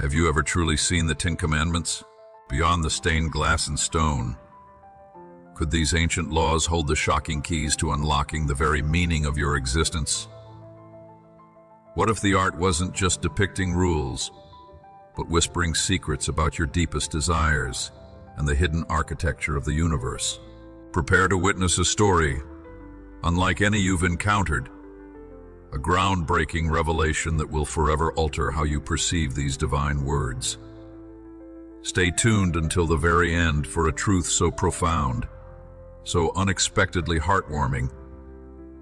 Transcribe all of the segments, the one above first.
Have you ever truly seen the Ten Commandments? Beyond the stained glass and stone, could these ancient laws hold the shocking keys to unlocking the very meaning of your existence? What if the art wasn't just depicting rules, but whispering secrets about your deepest desires and the hidden architecture of the universe? Prepare to witness a story unlike any you've encountered, a groundbreaking revelation that will forever alter how you perceive these divine words. Stay tuned until the very end for a truth so profound, so unexpectedly heartwarming,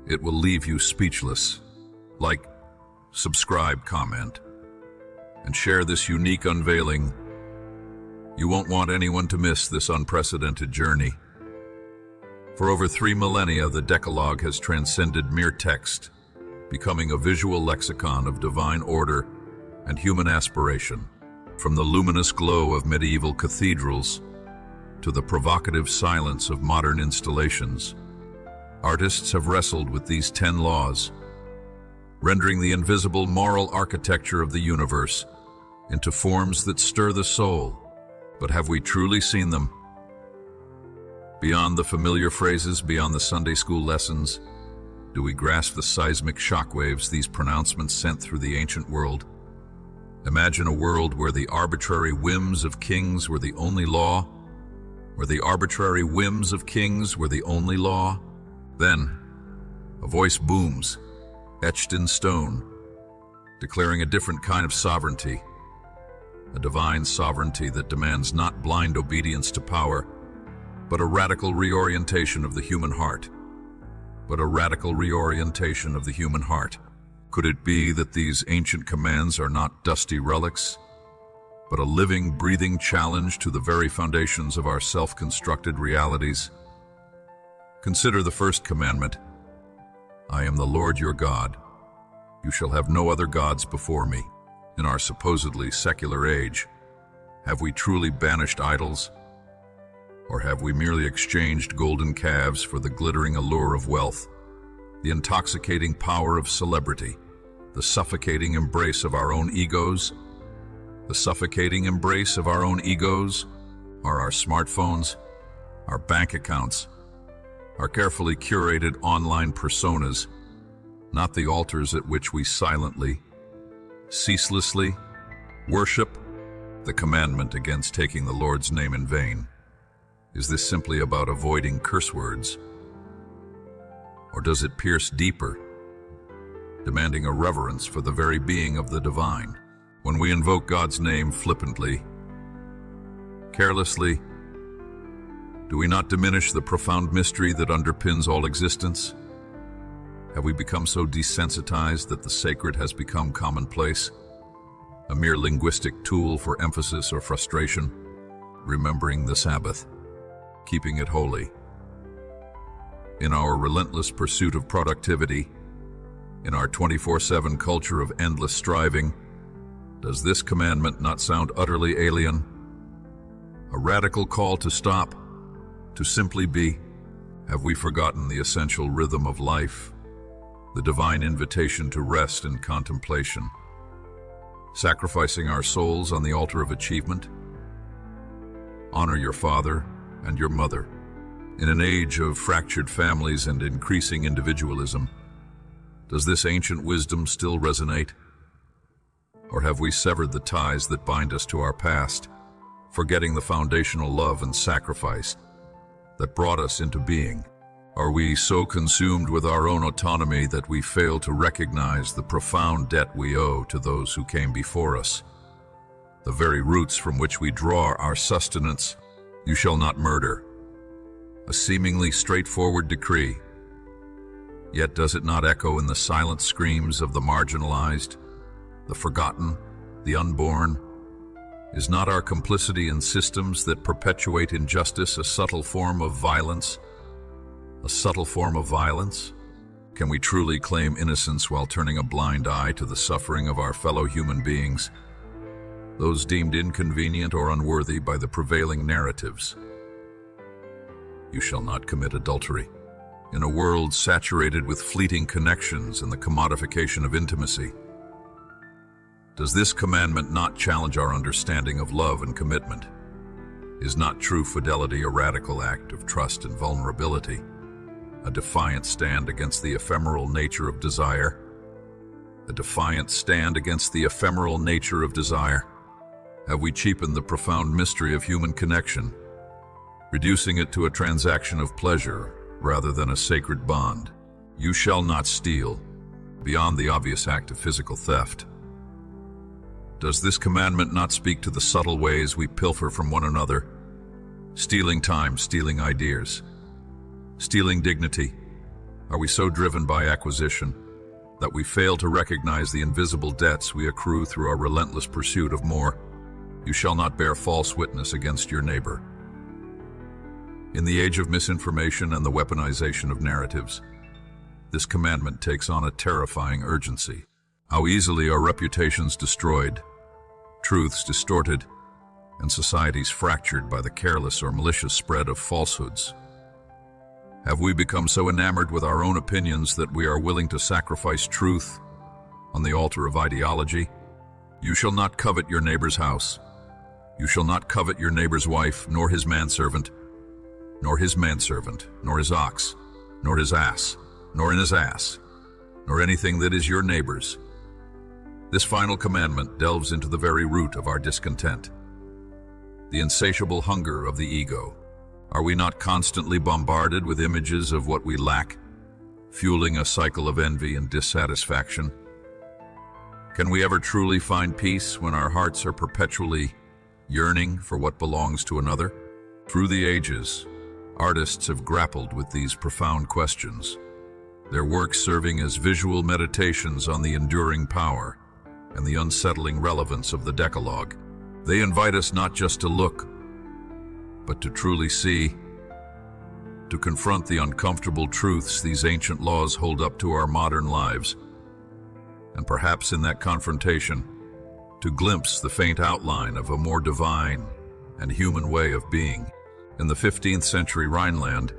it will leave you speechless. Like, subscribe, comment, and share this unique unveiling. You won't want anyone to miss this unprecedented journey. For over 3 millennia, the Decalogue has transcended mere text, becoming a visual lexicon of divine order and human aspiration. From the luminous glow of medieval cathedrals to the provocative silence of modern installations, artists have wrestled with these 10 laws, rendering the invisible moral architecture of the universe into forms that stir the soul. But have we truly seen them? Beyond the familiar phrases, beyond the Sunday school lessons, do we grasp the seismic shockwaves these pronouncements sent through the ancient world? Imagine a world where the arbitrary whims of kings were the only law, where the arbitrary whims of kings were the only law. Then, a voice booms, etched in stone, declaring a different kind of sovereignty, a divine sovereignty that demands not blind obedience to power, but a radical reorientation of the human heart. Could it be that these ancient commands are not dusty relics, but a living, breathing challenge to the very foundations of our self-constructed realities? Consider the first commandment: I am the Lord your God. You shall have no other gods before me. In our supposedly secular age, have we truly banished idols? Or have we merely exchanged golden calves for the glittering allure of wealth, the intoxicating power of celebrity, the suffocating embrace of our own egos? The suffocating embrace of our own egos are our smartphones, our bank accounts, our carefully curated online personas, not the altars at which we silently, ceaselessly worship. The commandment against taking the Lord's name in vain. Is this simply about avoiding curse words? Or does it pierce deeper, demanding a reverence for the very being of the divine? When we invoke God's name flippantly, carelessly, do we not diminish the profound mystery that underpins all existence? Have we become so desensitized that the sacred has become commonplace, a mere linguistic tool for emphasis or frustration? Remembering the Sabbath, keeping it holy. In our relentless pursuit of productivity, in our 24/7 culture of endless striving, does this commandment not sound utterly alien? A radical call to stop, to simply be. Have we forgotten the essential rhythm of life, the divine invitation to rest and contemplation, sacrificing our souls on the altar of achievement? Honor your father and your mother. In an age of fractured families and increasing individualism, does this ancient wisdom still resonate? Or have we severed the ties that bind us to our past, forgetting the foundational love and sacrifice that brought us into being? Are we so consumed with our own autonomy that we fail to recognize the profound debt we owe to those who came before us, the very roots from which we draw our sustenance? You shall not murder. A seemingly straightforward decree. Yet does it not echo in the silent screams of the marginalized, the forgotten, the unborn? Is not our complicity in systems that perpetuate injustice a subtle form of violence? A subtle form of violence? Can we truly claim innocence while turning a blind eye to the suffering of our fellow human beings, those deemed inconvenient or unworthy by the prevailing narratives? You shall not commit adultery. In a world saturated with fleeting connections and the commodification of intimacy, Does this commandment not challenge our understanding of love and commitment? Is not true fidelity a radical act of trust and vulnerability, a defiant stand against the ephemeral nature of desire? A defiant stand against the ephemeral nature of desire. Have we cheapened the profound mystery of human connection, reducing it to a transaction of pleasure rather than a sacred bond? You shall not steal, beyond the obvious act of physical theft. Does this commandment not speak to the subtle ways we pilfer from one another, stealing time, stealing ideas, stealing dignity? Are we so driven by acquisition that we fail to recognize the invisible debts we accrue through our relentless pursuit of more? You shall not bear false witness against your neighbor. In the age of misinformation and the weaponization of narratives, this commandment takes on a terrifying urgency. How easily are reputations destroyed, truths distorted, and societies fractured by the careless or malicious spread of falsehoods. Have we become so enamored with our own opinions that we are willing to sacrifice truth on the altar of ideology? You shall not covet your neighbor's house. You shall not covet your neighbor's wife, nor his manservant, nor his manservant, nor his ox, nor his ass, nor in his ass, nor anything that is your neighbor's. This final commandment delves into the very root of our discontent, the insatiable hunger of the ego. Are we not constantly bombarded with images of what we lack, fueling a cycle of envy and dissatisfaction? Can we ever truly find peace when our hearts are perpetually yearning for what belongs to another? Through the ages, artists have grappled with these profound questions, their works serving as visual meditations on the enduring power and the unsettling relevance of the Decalogue. They invite us not just to look, but to truly see, to confront the uncomfortable truths these ancient laws hold up to our modern lives, and perhaps in that confrontation, to glimpse the faint outline of a more divine and human way of being. In the 15th century Rhineland,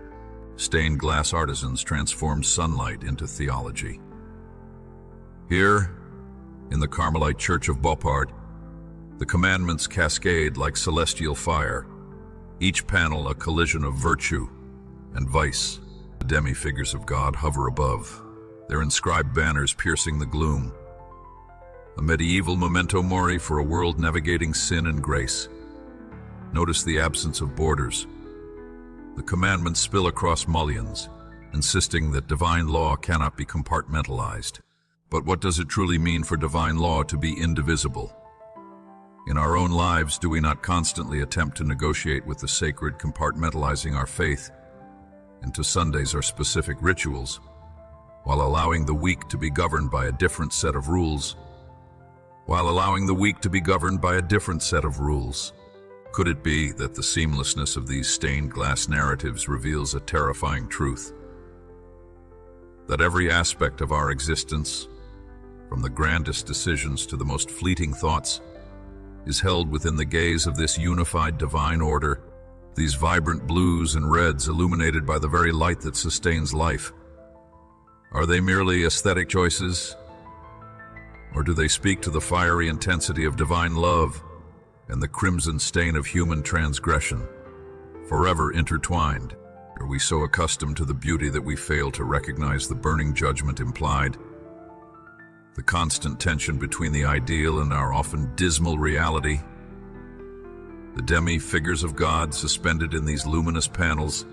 stained glass artisans transformed sunlight into theology. Here, in the Carmelite Church of Beauport, the commandments cascade like celestial fire, each panel a collision of virtue and vice. The demi-figures of God hover above, their inscribed banners piercing the gloom, a medieval memento mori for a world navigating sin and grace. Notice the absence of borders. The commandments spill across mullions, insisting that divine law cannot be compartmentalized. But what does it truly mean for divine law to be indivisible? In our own lives, do we not constantly attempt to negotiate with the sacred, compartmentalizing our faith into Sundays or specific rituals, while allowing the week to be governed by a different set of rules? Could it be that the seamlessness of these stained glass narratives reveals a terrifying truth? That every aspect of our existence, from the grandest decisions to the most fleeting thoughts, is held within the gaze of this unified divine order, these vibrant blues and reds illuminated by the very light that sustains life. Are they merely aesthetic choices? Or do they speak to the fiery intensity of divine love and the crimson stain of human transgression, forever intertwined? Are we so accustomed to the beauty that we fail to recognize the burning judgment implied? The constant tension between the ideal and our often dismal reality? The demi-figures of God suspended in these luminous panels,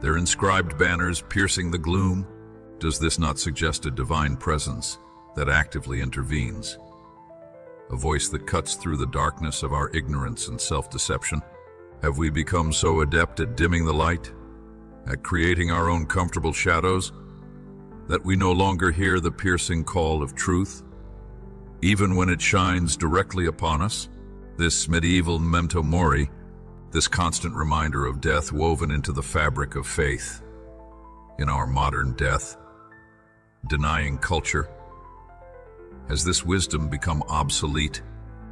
their inscribed banners piercing the gloom? Does this not suggest a divine presence that actively intervenes? A voice that cuts through the darkness of our ignorance and self-deception? Have we become so adept at dimming the light, at creating our own comfortable shadows, that we no longer hear the piercing call of truth, even when it shines directly upon us? This medieval memento mori, this constant reminder of death woven into the fabric of faith. In our modern death-denying culture, has this wisdom become obsolete?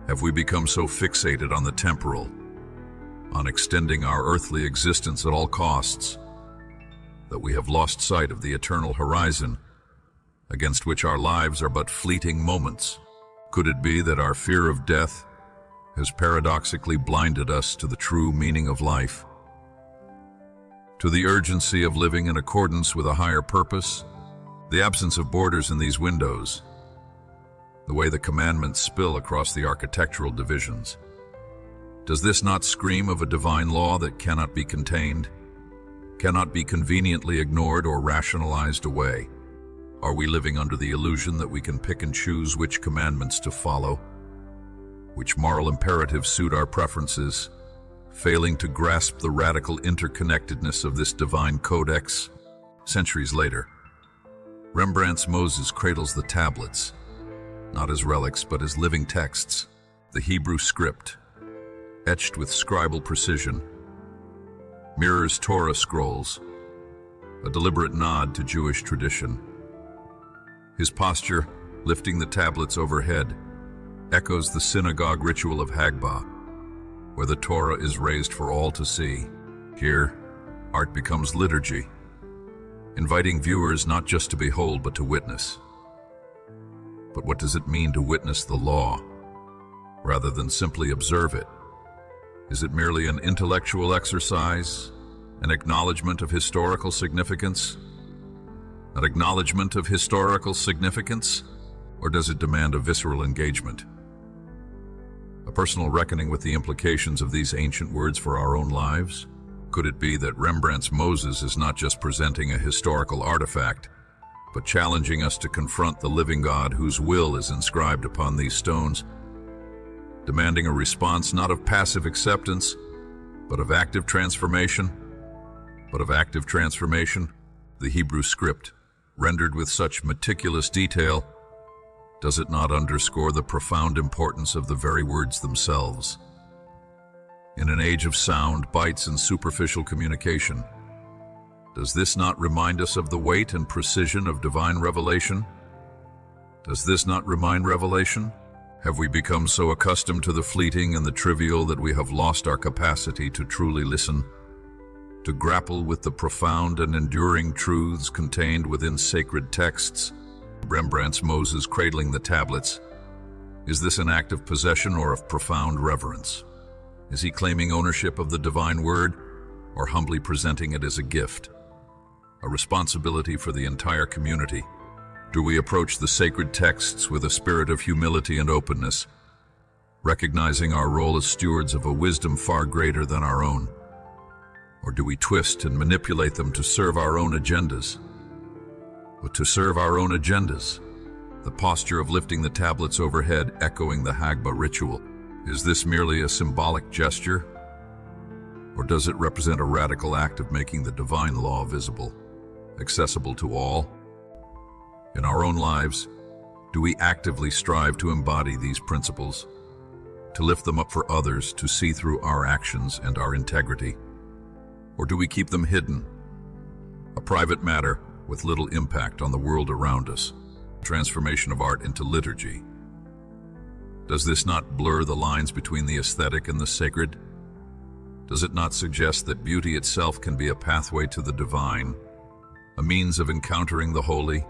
Have we become so fixated on the temporal, on extending our earthly existence at all costs, that we have lost sight of the eternal horizon, against which our lives are but fleeting moments? Could it be that our fear of death has paradoxically blinded us to the true meaning of life, to the urgency of living in accordance with a higher purpose? The absence of borders in these windows, the way the commandments spill across the architectural divisions, does this not scream of a divine law that cannot be contained, cannot be conveniently ignored or rationalized away? Are we living under the illusion that we can pick and choose which commandments to follow, which moral imperatives suit our preferences, failing to grasp the radical interconnectedness of this divine codex? Centuries later, Rembrandt's Moses cradles the tablets, not as relics but as living texts, the Hebrew script, etched with scribal precision, mirrors Torah scrolls, a deliberate nod to Jewish tradition. His posture, lifting the tablets overhead, echoes the synagogue ritual of Hagbah, where the Torah is raised for all to see. Here, art becomes liturgy, inviting viewers not just to behold but to witness. But what does it mean to witness the law, rather than simply observe it? Is it merely an intellectual exercise, an acknowledgement of historical significance? An acknowledgement of historical significance? Or does it demand a visceral engagement? A personal reckoning with the implications of these ancient words for our own lives? Could it be that Rembrandt's Moses is not just presenting a historical artifact, but challenging us to confront the living God whose will is inscribed upon these stones, demanding a response not of passive acceptance, but of active transformation? The Hebrew script, rendered with such meticulous detail, does it not underscore the profound importance of the very words themselves? In an age of sound, bites, and superficial communication, does this not remind us of the weight and precision of divine revelation? Does this not remind revelation? Have we become so accustomed to the fleeting and the trivial that we have lost our capacity to truly listen, to grapple with the profound and enduring truths contained within sacred texts? Rembrandt's Moses cradling the tablets. Is this an act of possession or of profound reverence? Is he claiming ownership of the divine word, or humbly presenting it as a gift, a responsibility for the entire community? Do we approach the sacred texts with a spirit of humility and openness, recognizing our role as stewards of a wisdom far greater than our own? Or do we twist and manipulate them to serve our own agendas? The posture of lifting the tablets overhead, echoing the Hagbah ritual, is this merely a symbolic gesture? Or does it represent a radical act of making the divine law visible, accessible to all? In our own lives, do we actively strive to embody these principles, to lift them up for others to see through our actions and our integrity? Or do we keep them hidden, a private matter with little impact on the world around us? Transformation of art into liturgy. Does this not blur the lines between the aesthetic and the sacred? Does it not suggest that beauty itself can be a pathway to the divine, a means of encountering the holy?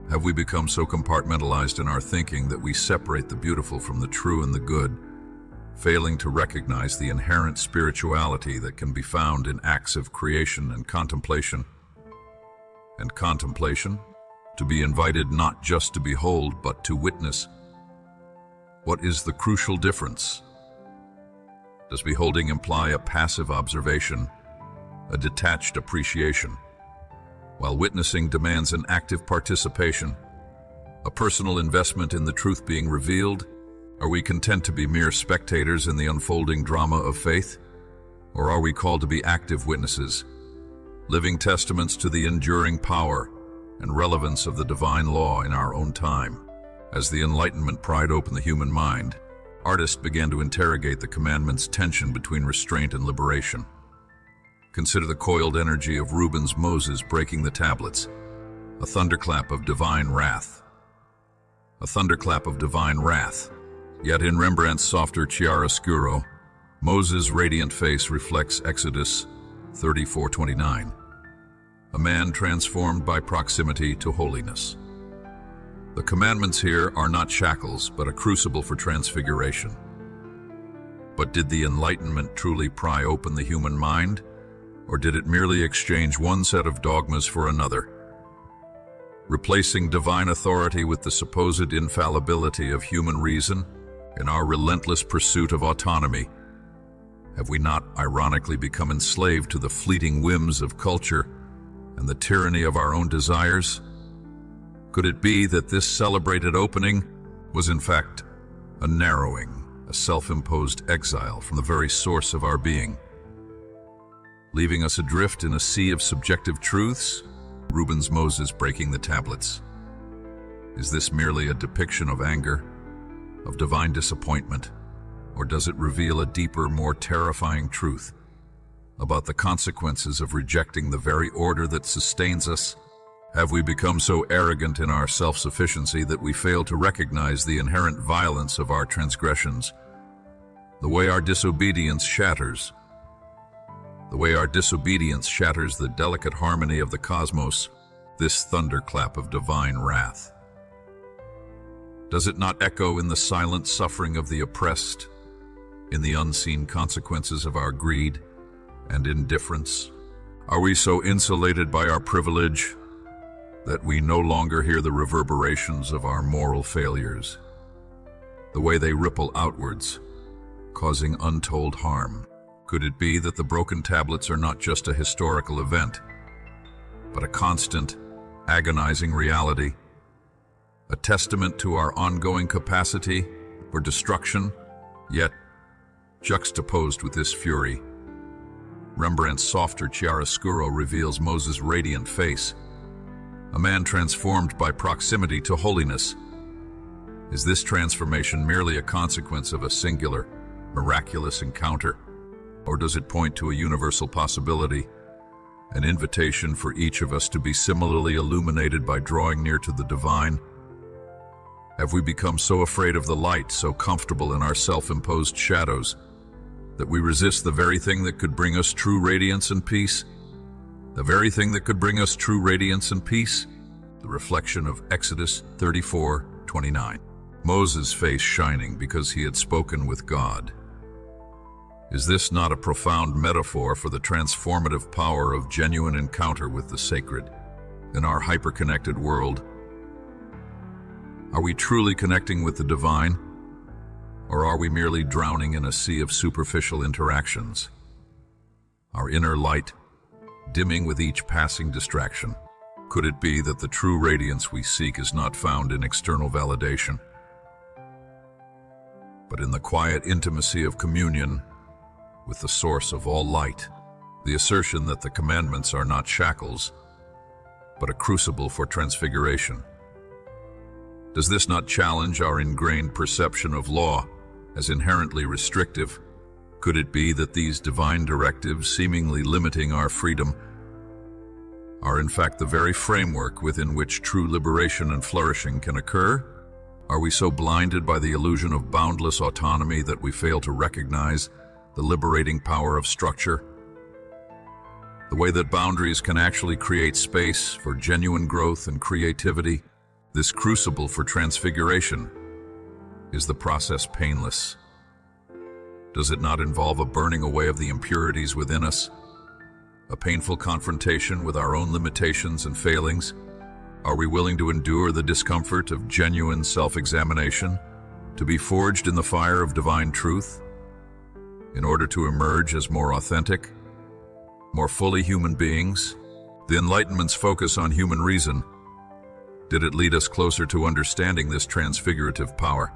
Have we become so compartmentalized in our thinking that we separate the beautiful from the true and the good, failing to recognize the inherent spirituality that can be found in acts of creation and contemplation? To be invited not just to behold, but to witness. What is the crucial difference? Does beholding imply a passive observation, a detached appreciation, while witnessing demands an active participation, a personal investment in the truth being revealed? Are we content to be mere spectators in the unfolding drama of faith? Or are we called to be active witnesses, living testaments to the enduring power and relevance of the divine law in our own time? As the Enlightenment pried open the human mind, artists began to interrogate the commandment's tension between restraint and liberation. Consider the coiled energy of Rubens' Moses breaking the tablets, a thunderclap of divine wrath. Yet in Rembrandt's softer chiaroscuro, Moses' radiant face reflects Exodus 34:29, a man transformed by proximity to holiness. The commandments here are not shackles, but a crucible for transfiguration. But did the Enlightenment truly pry open the human mind, or did it merely exchange one set of dogmas for another? Replacing divine authority with the supposed infallibility of human reason in our relentless pursuit of autonomy, have we not ironically become enslaved to the fleeting whims of culture and the tyranny of our own desires? Could it be that this celebrated opening was in fact a narrowing, a self-imposed exile from the very source of our being, leaving us adrift in a sea of subjective truths? Reuben's Moses breaking the tablets. Is this merely a depiction of anger, of divine disappointment, or does it reveal a deeper, more terrifying truth about the consequences of rejecting the very order that sustains us? Have we become so arrogant in our self-sufficiency that we fail to recognize the inherent violence of our transgressions, the way our disobedience shatters the delicate harmony of the cosmos, this thunderclap of divine wrath? Does it not echo in the silent suffering of the oppressed, in the unseen consequences of our greed and indifference? Are we so insulated by our privilege that we no longer hear the reverberations of our moral failures, the way they ripple outwards, causing untold harm? Could it be that the broken tablets are not just a historical event, but a constant, agonizing reality, a testament to our ongoing capacity for destruction, yet juxtaposed with this fury? Rembrandt's softer chiaroscuro reveals Moses' radiant face, a man transformed by proximity to holiness. Is this transformation merely a consequence of a singular, miraculous encounter? Or does it point to a universal possibility, an invitation for each of us to be similarly illuminated by drawing near to the divine? Have we become so afraid of the light, so comfortable in our self-imposed shadows, that we resist the very thing that could bring us true radiance and peace? The very thing that could bring us true radiance and peace? The reflection of Exodus 34:29. Moses' face shining because he had spoken with God. Is this not a profound metaphor for the transformative power of genuine encounter with the sacred in our hyper-connected world? Are we truly connecting with the divine, or are we merely drowning in a sea of superficial interactions, our inner light dimming with each passing distraction? Could it be that the true radiance we seek is not found in external validation, but in the quiet intimacy of communion with the source of all light? The assertion that the commandments are not shackles, but a crucible for transfiguration. Does this not challenge our ingrained perception of law as inherently restrictive? Could it be that these divine directives, seemingly limiting our freedom, are in fact the very framework within which true liberation and flourishing can occur? Are we so blinded by the illusion of boundless autonomy that we fail to recognize the liberating power of structure? The way that boundaries can actually create space for genuine growth and creativity? This crucible for transfiguration. Is the process painless? Does it not involve a burning away of the impurities within us? A painful confrontation with our own limitations and failings? Are we willing to endure the discomfort of genuine self-examination, to be forged in the fire of divine truth, in order to emerge as more authentic, more fully human beings? The Enlightenment's focus on human reason, did it lead us closer to understanding this transfigurative power,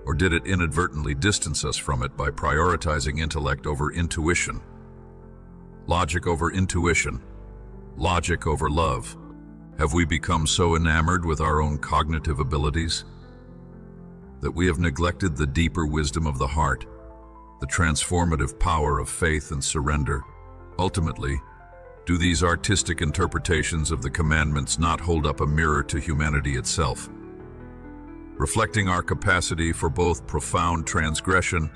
or did it inadvertently distance us from it by prioritizing intellect over intuition, logic over intuition, logic over love? Have we become so enamored with our own cognitive abilities that we have neglected the deeper wisdom of the heart, the transformative power of faith and surrender? Ultimately, do these artistic interpretations of the commandments not hold up a mirror to humanity itself, reflecting our capacity for both profound transgression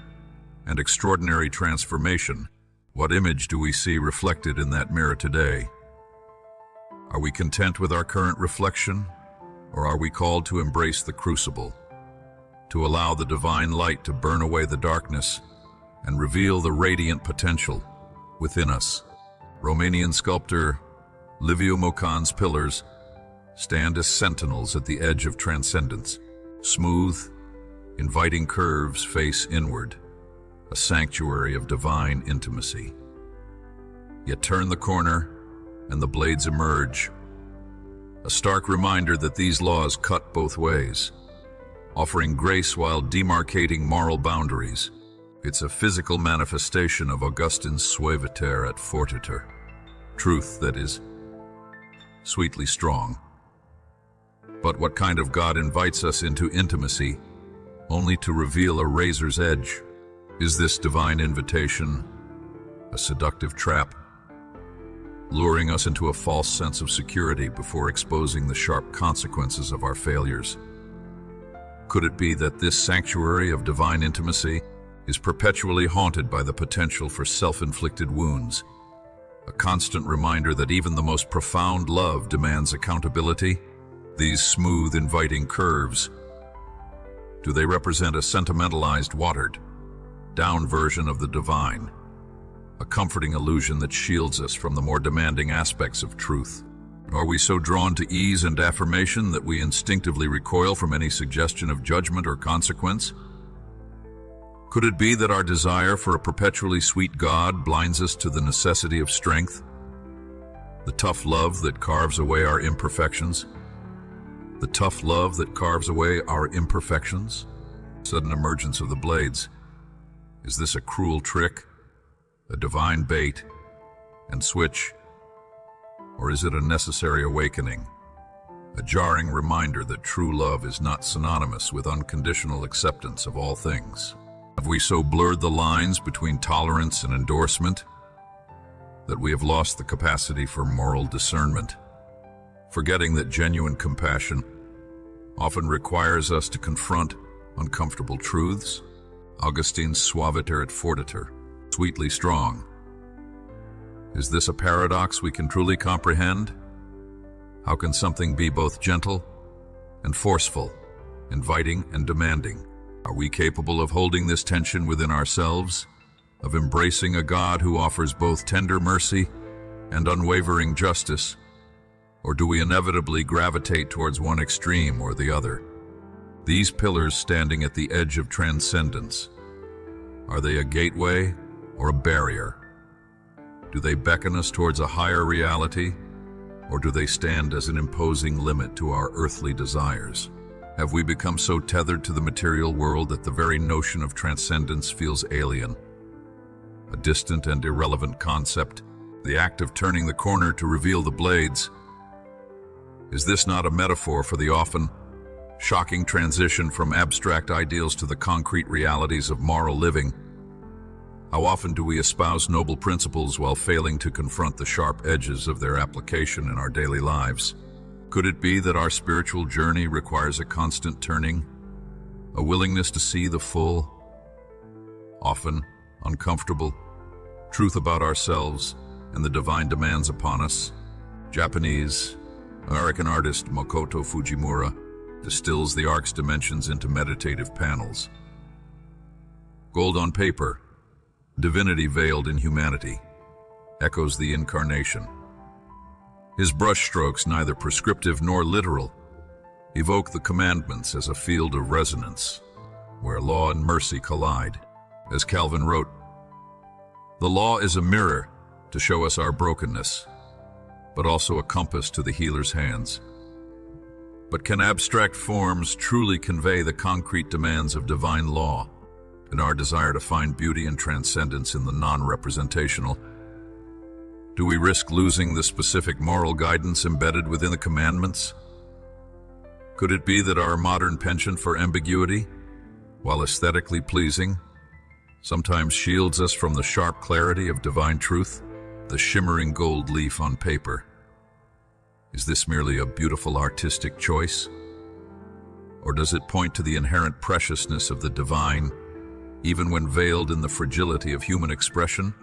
and extraordinary transformation? What image do we see reflected in that mirror today? Are we content with our current reflection, Or are we called to embrace the crucible, to allow the divine light to burn away the darkness and reveal the radiant potential within us? Romanian sculptor Liviu Mocan's pillars stand as sentinels at the edge of transcendence. Smooth, inviting curves face inward, a sanctuary of divine intimacy. Yet turn the corner, and the blades emerge, a stark reminder that these laws cut both ways, offering grace while demarcating moral boundaries. It's a physical manifestation of Augustine's suaviter et fortiter, truth that is sweetly strong. But what kind of God invites us into intimacy only to reveal a razor's edge? Is this divine invitation a seductive trap, luring us into a false sense of security before exposing the sharp consequences of our failures? Could it be that this sanctuary of divine intimacy is perpetually haunted by the potential for self-inflicted wounds, a constant reminder that even the most profound love demands accountability? These smooth, inviting curves, do they represent a sentimentalized, watered down version of the divine, a comforting illusion that shields us from the more demanding aspects of truth? Are we so drawn to ease and affirmation that we instinctively recoil from any suggestion of judgment or consequence? Could it be that our desire for a perpetually sweet God blinds us to the necessity of strength, the tough love that carves away our imperfections? The tough love that carves away our imperfections? Sudden emergence of the blades. Is this a cruel trick, a divine bait and switch? Or is it a necessary awakening, a jarring reminder that true love is not synonymous with unconditional acceptance of all things? Have we so blurred the lines between tolerance and endorsement that we have lost the capacity for moral discernment, forgetting that genuine compassion often requires us to confront uncomfortable truths? Augustine's suaviter et fortiter, sweetly strong. Is this a paradox we can truly comprehend? How can something be both gentle and forceful, inviting and demanding? Are we capable of holding this tension within ourselves, of embracing a God who offers both tender mercy and unwavering justice? Or do we inevitably gravitate towards one extreme or the other? These pillars standing at the edge of transcendence, are they a gateway or a barrier? Do they beckon us towards a higher reality, or do they stand as an imposing limit to our earthly desires? Have we become so tethered to the material world that the very notion of transcendence feels alien, a distant and irrelevant concept? The act of turning the corner to reveal the blades, is this not a metaphor for the often shocking transition from abstract ideals to the concrete realities of moral living? How often do we espouse noble principles while failing to confront the sharp edges of their application in our daily lives? Could it be that our spiritual journey requires a constant turning, a willingness to see the full, often uncomfortable, truth about ourselves and the divine demands upon us? Japanese-American artist Makoto Fujimura distills the ark's dimensions into meditative panels. Gold on paper, divinity veiled in humanity, echoes the incarnation. His brushstrokes, neither prescriptive nor literal, evoke the commandments as a field of resonance, where law and mercy collide. As Calvin wrote, "The law is a mirror to show us our brokenness, but also a compass to the healer's hands." But can abstract forms truly convey the concrete demands of divine law? In our desire to find beauty and transcendence in the non-representational, do we risk losing the specific moral guidance embedded within the commandments? Could it be that our modern penchant for ambiguity, while aesthetically pleasing, sometimes shields us from the sharp clarity of divine truth? The shimmering gold leaf on paper, is this merely a beautiful artistic choice? Or does it point to the inherent preciousness of the divine, even when veiled in the fragility of human expression?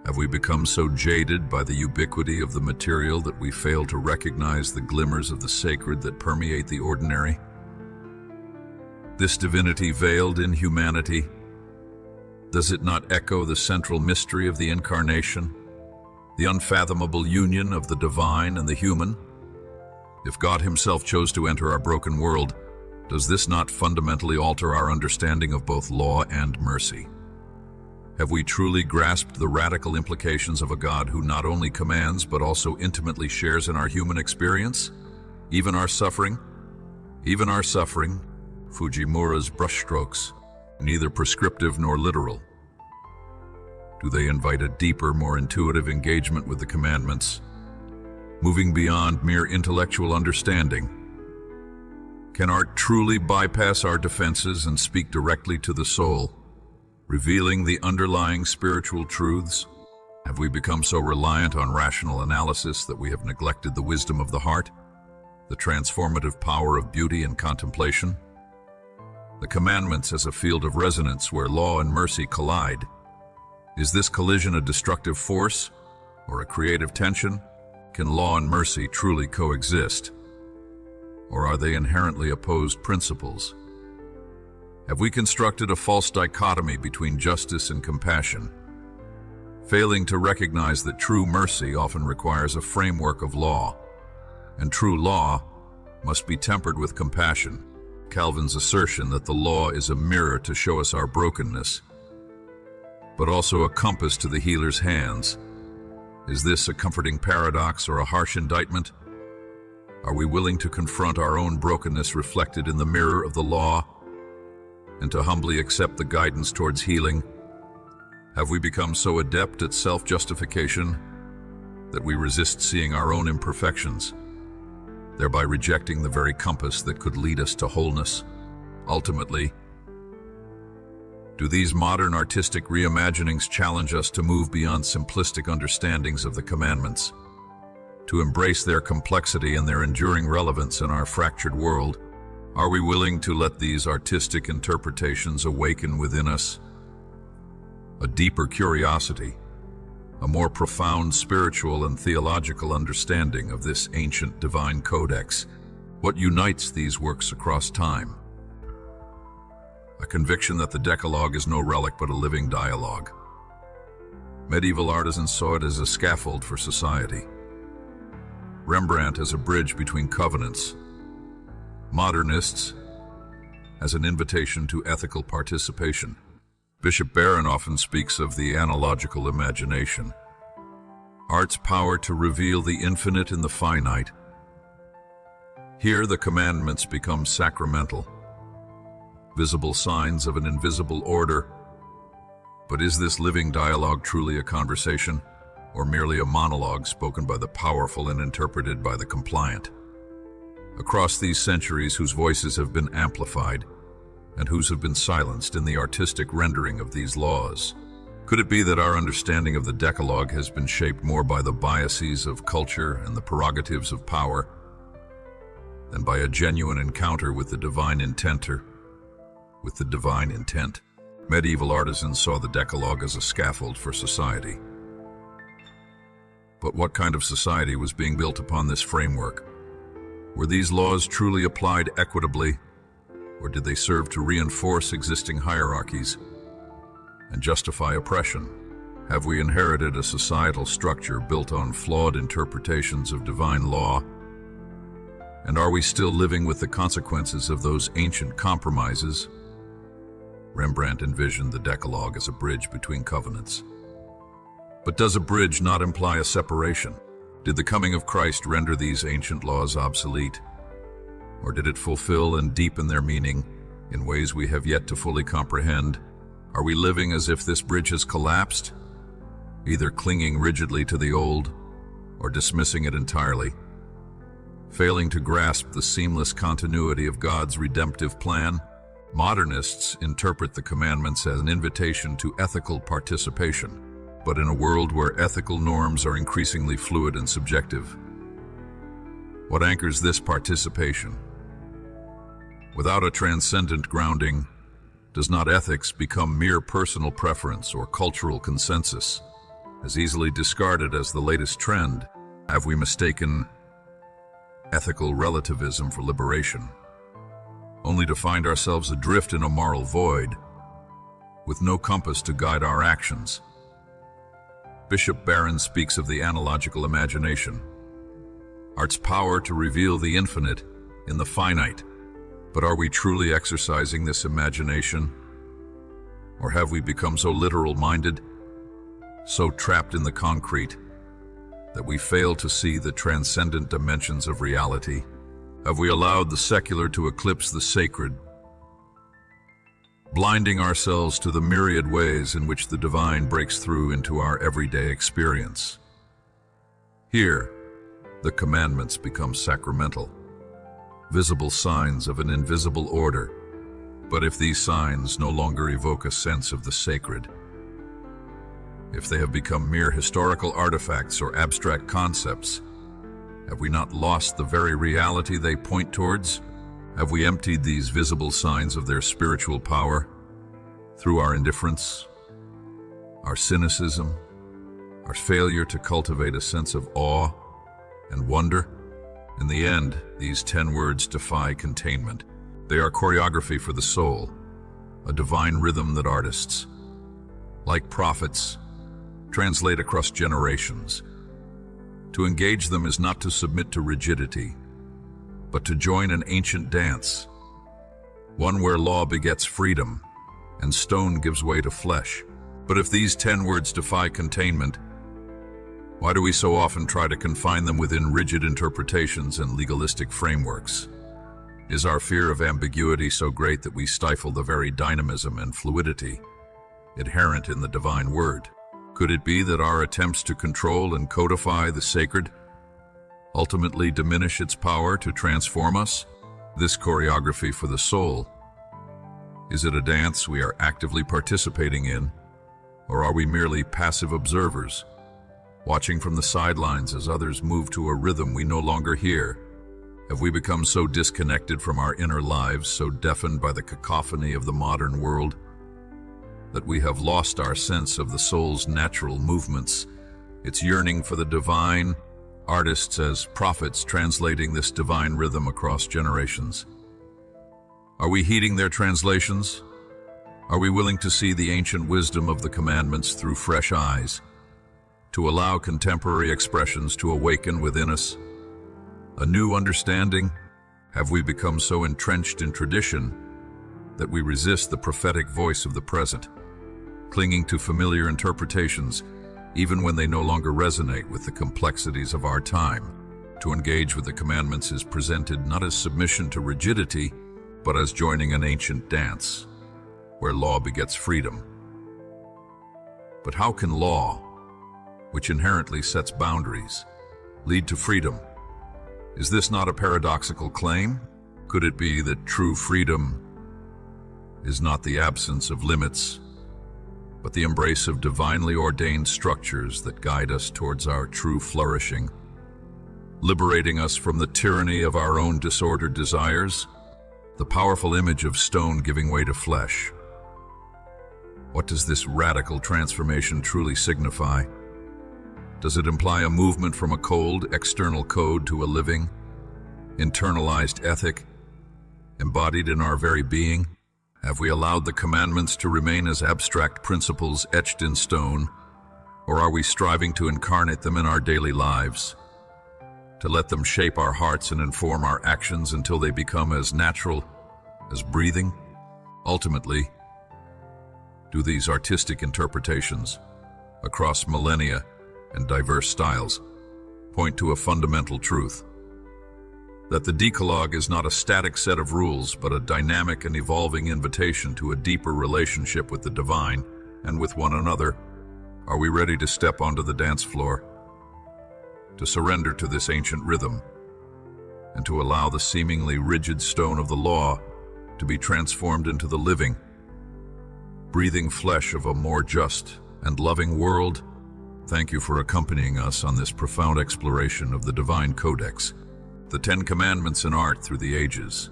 Have we become so jaded by the ubiquity of the material that we fail to recognize the glimmers of the sacred that permeate the ordinary? This divinity veiled in humanity, does it not echo the central mystery of the Incarnation, the unfathomable union of the divine and the human? If God Himself chose to enter our broken world, does this not fundamentally alter our understanding of both law and mercy? Have we truly grasped the radical implications of a God who not only commands but also intimately shares in our human experience? Even our suffering, Fujimura's brushstrokes, neither prescriptive nor literal. Do they invite a deeper, more intuitive engagement with the commandments, moving beyond mere intellectual understanding? Can art truly bypass our defenses and speak directly to the soul, revealing the underlying spiritual truths? Have we become so reliant on rational analysis that we have neglected the wisdom of the heart, the transformative power of beauty and contemplation? The commandments as a field of resonance where law and mercy collide. Is this collision a destructive force or a creative tension? Can law and mercy truly coexist? Or are they inherently opposed principles? Have we constructed a false dichotomy between justice and compassion, failing to recognize that true mercy often requires a framework of law, and true law must be tempered with compassion? Calvin's assertion that the law is a mirror to show us our brokenness, but also a compass to the healer's hands. Is this a comforting paradox or a harsh indictment? Are we willing to confront our own brokenness reflected in the mirror of the law, and to humbly accept the guidance towards healing? Have we become so adept at self-justification that we resist seeing our own imperfections, thereby rejecting the very compass that could lead us to wholeness? Ultimately, do these modern artistic reimaginings challenge us to move beyond simplistic understandings of the commandments, to embrace their complexity and their enduring relevance in our fractured world? Are we willing to let these artistic interpretations awaken within us a deeper curiosity, a more profound spiritual and theological understanding of this ancient divine codex? What unites these works across time? A conviction that the Decalogue is no relic but a living dialogue. Medieval artisans saw it as a scaffold for society. Rembrandt as a bridge between covenants. Modernists as an invitation to ethical participation. Bishop Barron often speaks of the analogical imagination, art's power to reveal the infinite in the finite. Here the commandments become sacramental, visible signs of an invisible order. But is this living dialogue truly a conversation, or merely a monologue spoken by the powerful and interpreted by the compliant? Across these centuries, whose voices have been amplified and whose have been silenced in the artistic rendering of these laws? Could it be that our understanding of the Decalogue has been shaped more by the biases of culture and the prerogatives of power than by a genuine encounter with the divine intenter, with the divine intent? Medieval artisans saw the Decalogue as a scaffold for society. But what kind of society was being built upon this framework? Were these laws truly applied equitably, or did they serve to reinforce existing hierarchies and justify oppression? Have we inherited a societal structure built on flawed interpretations of divine law? And are we still living with the consequences of those ancient compromises? Rembrandt envisioned the Decalogue as a bridge between covenants. But does a bridge not imply a separation? Did the coming of Christ render these ancient laws obsolete? Or did it fulfill and deepen their meaning in ways we have yet to fully comprehend? Are we living as if this bridge has collapsed, either clinging rigidly to the old or dismissing it entirely, failing to grasp the seamless continuity of God's redemptive plan? Modernists interpret the commandments as an invitation to ethical participation, but in a world where ethical norms are increasingly fluid and subjective, what anchors this participation? Without a transcendent grounding, does not ethics become mere personal preference or cultural consensus? as easily discarded as the latest trend? Have we mistaken ethical relativism for liberation, only to find ourselves adrift in a moral void, with no compass to guide our actions? Bishop Barron speaks of the analogical imagination, art's power to reveal the infinite in the finite. But are we truly exercising this imagination? Or have we become so literal-minded, so trapped in the concrete, that we fail to see the transcendent dimensions of reality? Have we allowed the secular to eclipse the sacred, blinding ourselves to the myriad ways in which the divine breaks through into our everyday experience? Here, the commandments become sacramental, visible signs of an invisible order. But if these signs no longer evoke a sense of the sacred, if they have become mere historical artifacts or abstract concepts, have we not lost the very reality they point towards? Have we emptied these visible signs of their spiritual power through our indifference, our cynicism, our failure to cultivate a sense of awe and wonder? In the end, these 10 words defy containment. They are choreography for the soul, a divine rhythm that artists, like prophets, translate across generations. To engage them is not to submit to rigidity, but to join an ancient dance, one where law begets freedom and stone gives way to flesh. But if these 10 words defy containment, why do we so often try to confine them within rigid interpretations and legalistic frameworks? Is our fear of ambiguity so great that we stifle the very dynamism and fluidity inherent in the divine word? Could it be that our attempts to control and codify the sacred ultimately diminish its power to transform us? This choreography for the soul, is it a dance we are actively participating in, or are we merely passive observers, watching from the sidelines as others move to a rhythm we no longer hear? Have we become so disconnected from our inner lives, so deafened by the cacophony of the modern world, that we have lost our sense of the soul's natural movements, its yearning for the divine? Artists as prophets translating this divine rhythm across generations. Are we heeding their translations? Are we willing to see the ancient wisdom of the commandments through fresh eyes, to allow contemporary expressions to awaken within us a new understanding? Have we become so entrenched in tradition that we resist the prophetic voice of the present, clinging to familiar interpretations even when they no longer resonate with the complexities of our time? To engage with the commandments is presented not as submission to rigidity, but as joining an ancient dance, where law begets freedom. But how can law, which inherently sets boundaries, lead to freedom? Is this not a paradoxical claim? Could it be that true freedom is not the absence of limits, but the embrace of divinely ordained structures that guide us towards our true flourishing, liberating us from the tyranny of our own disordered desires? The powerful image of stone giving way to flesh. What does this radical transformation truly signify? Does it imply a movement from a cold, external code to a living, internalized ethic, embodied in our very being? Have we allowed the commandments to remain as abstract principles etched in stone, or are we striving to incarnate them in our daily lives, to let them shape our hearts and inform our actions until they become as natural as breathing? Ultimately, do these artistic interpretations, across millennia and diverse styles, point to a fundamental truth: that the Decalogue is not a static set of rules, but a dynamic and evolving invitation to a deeper relationship with the divine and with one another? Are we ready to step onto the dance floor, to surrender to this ancient rhythm, and to allow the seemingly rigid stone of the law to be transformed into the living, breathing flesh of a more just and loving world? Thank you for accompanying us on this profound exploration of the Divine Codex, the 10 Commandments in art through the ages.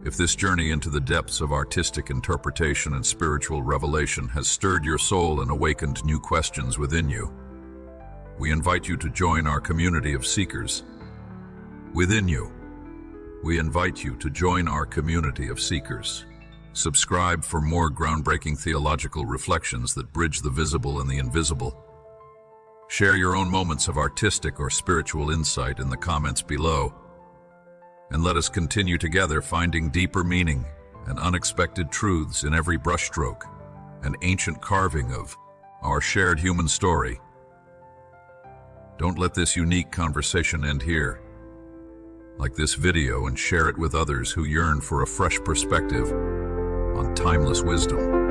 If this journey into the depths of artistic interpretation and spiritual revelation has stirred your soul and awakened new questions within you, we invite you to join our community of seekers. Within you, we invite you to join our community of seekers. Subscribe for more groundbreaking theological reflections that bridge the visible and the invisible. Share your own moments of artistic or spiritual insight in the comments below. And let us continue together finding deeper meaning and unexpected truths in every brushstroke and ancient carving of our shared human story. Don't let this unique conversation end here. Like this video and share it with others who yearn for a fresh perspective on timeless wisdom.